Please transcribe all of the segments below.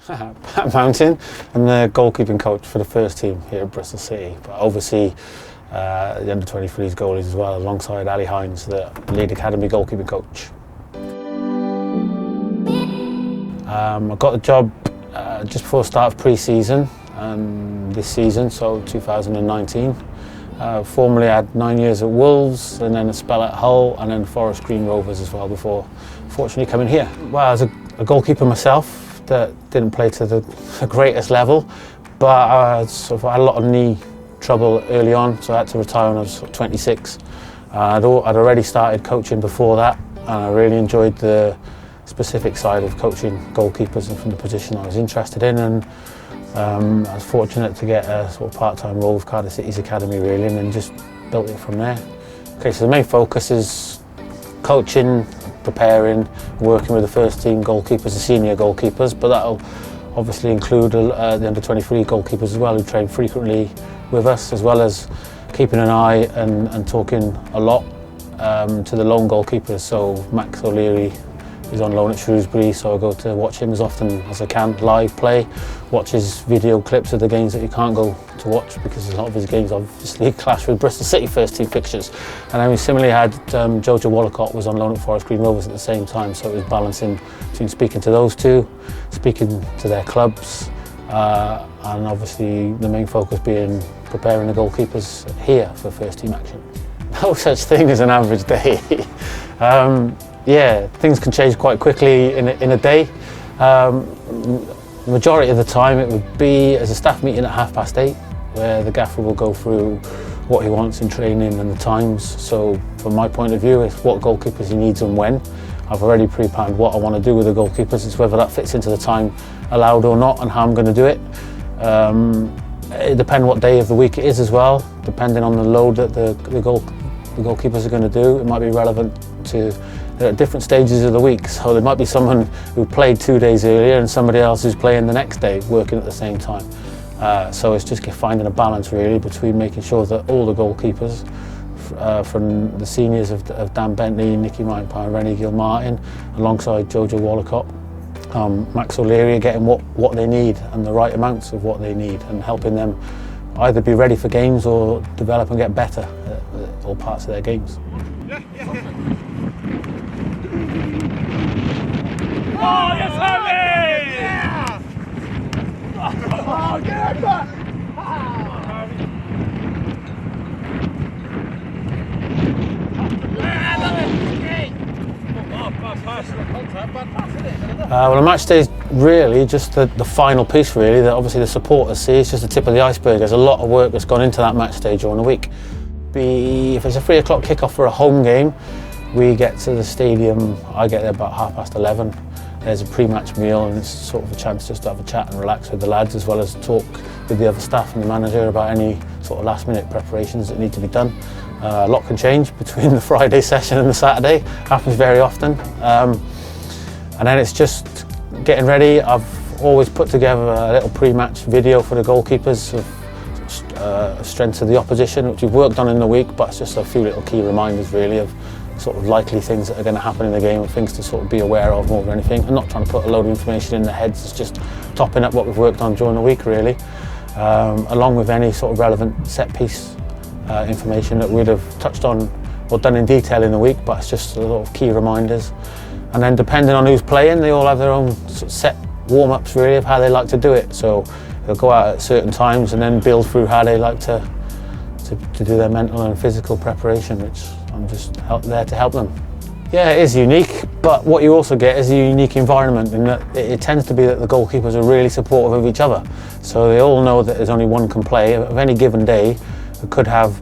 Pat Mountain. I'm the goalkeeping coach for the first team here at Bristol City, but I oversee the under-23s goalies as well, alongside Ali Hines, the lead academy goalkeeping coach. I got the job just before the start of pre-season this season, so 2019. Formerly I had 9 years at Wolves and then a spell at Hull and then Forest Green Rovers as well before fortunately coming here. Well, as a goalkeeper myself that didn't play to the greatest level, but I had a lot of knee trouble early on, so I had to retire when I was 26. I'd already started coaching before that, and I really enjoyed the specific side of coaching goalkeepers and from the position I was interested in, and I was fortunate to get a sort of part-time role with Cardiff City's academy really, and then just built it from there. Okay, so the main focus is coaching, preparing, working with the first team goalkeepers, the senior goalkeepers, but that'll obviously include the under-23 goalkeepers as well, who train frequently with us, as well as keeping an eye and talking a lot to the lone goalkeepers. So Max O'Leary is on loan at Shrewsbury, so I go to watch him as often as I can, live play, watch his video clips of the games that you can't go to watch because a lot of his games obviously clash with Bristol City first team fixtures. And then we similarly had Jojo Wallacott was on loan at Forest Green Rovers at the same time, so it was balancing between speaking to those two, speaking to their clubs, and obviously the main focus being preparing the goalkeepers here for first team action. No such thing as an average day. Yeah, things can change quite quickly in a day. The majority of the time it would be as a staff meeting at 8:30, where the gaffer will go through what he wants in training and the times. So from my point of view, it's what goalkeepers he needs and when. I've already pre-planned what I want to do with the goalkeepers. It's whether that fits into the time allowed or not and how I'm going to do it. It depends what day of the week it is as well, depending on the load that the goalkeepers are going to do. It might be relevant to at different stages of the week, so there might be someone who played 2 days earlier and somebody else who's playing the next day, working at the same time. So it's just finding a balance really between making sure that all the goalkeepers, from the seniors of Dan Bentley, Nicky Magpie, Rennie Gilmartin, alongside Jojo Wallacott, Max O'Leary, getting what they need and the right amounts of what they need, and helping them either be ready for games or develop and get better at all parts of their games. Oh, yes, Harvey! Yeah! Oh, get over! Well, a match day is really just the final piece really, that obviously the supporters see. It's just the tip of the iceberg. There's a lot of work that's gone into that match day during the week. If it's a 3 o'clock kickoff for a home game, we get to the stadium, I get there about 11:30. There's a pre-match meal and it's sort of a chance just to have a chat and relax with the lads, as well as talk with the other staff and the manager about any sort of last-minute preparations that need to be done. A lot can change between the Friday session and the Saturday, happens very often. And then it's just getting ready. I've always put together a little pre-match video for the goalkeepers of strengths of the opposition, which we've worked on in the week, but it's just a few little key reminders really of sort of likely things that are going to happen in the game and things to sort of be aware of more than anything. I'm not trying to put a load of information in their heads, it's just topping up what we've worked on during the week really, along with any sort of relevant set piece information that we'd have touched on or done in detail in the week, but it's just a lot of key reminders. And then depending on who's playing, they all have their own sort of set warm-ups really of how they like to do it. So they'll go out at certain times and then build through how they like to do their mental and physical preparation, which I'm just there to help them. Yeah, it is unique, but what you also get is a unique environment in that it tends to be that the goalkeepers are really supportive of each other. So they all know that there's only one can play. Of any given day, I could have,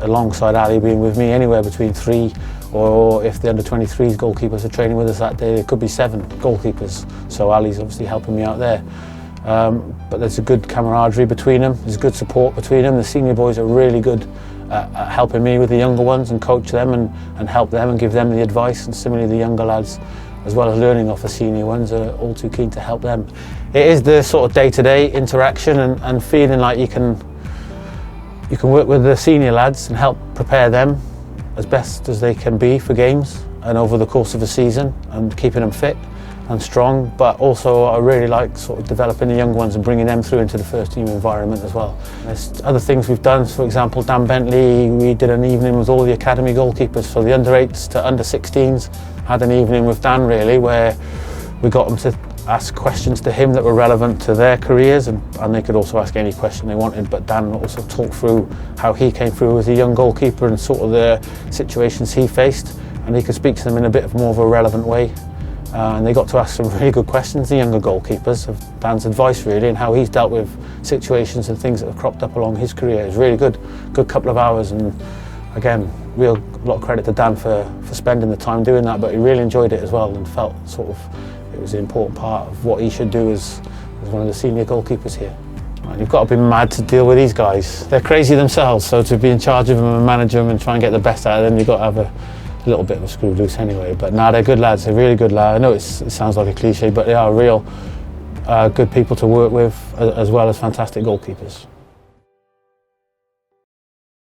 alongside Ali being with me, anywhere between 3, or if the under-23s goalkeepers are training with us that day, there could be 7 goalkeepers. So Ali's obviously helping me out there. But there's a good camaraderie between them, there's good support between them. The senior boys are really good at helping me with the younger ones and coach them and help them and give them the advice, and similarly the younger lads, as well as learning off the senior ones, are all too keen to help them. It is the sort of day-to-day interaction and feeling like you can work with the senior lads and help prepare them as best as they can be for games and over the course of a season, and keeping them fit. and strong, but also I really like sort of developing the young ones and bringing them through into the first team environment as well. There's other things we've done. For example, Dan Bentley, we did an evening with all the academy goalkeepers, so the under 8s to under 16s had an evening with Dan really, where we got them to ask questions to him that were relevant to their careers, and they could also ask any question they wanted, but Dan also talked through how he came through as a young goalkeeper and sort of the situations he faced, and he could speak to them in a bit more of a relevant way. And they got to ask some really good questions, the younger goalkeepers, of Dan's advice really, and how he's dealt with situations and things that have cropped up along his career. It was really good couple of hours, and again, a lot of credit to Dan for spending the time doing that, but he really enjoyed it as well and felt sort of it was an important part of what he should do as one of the senior goalkeepers here. Right, you've got to be mad to deal with these guys. They're crazy themselves, so to be in charge of them and manage them and try and get the best out of them, you've got to have a little bit of a screw loose anyway. But no, they're good lads, they're really good lads. I know it sounds like a cliche, but they are real good people to work with, as well as fantastic goalkeepers.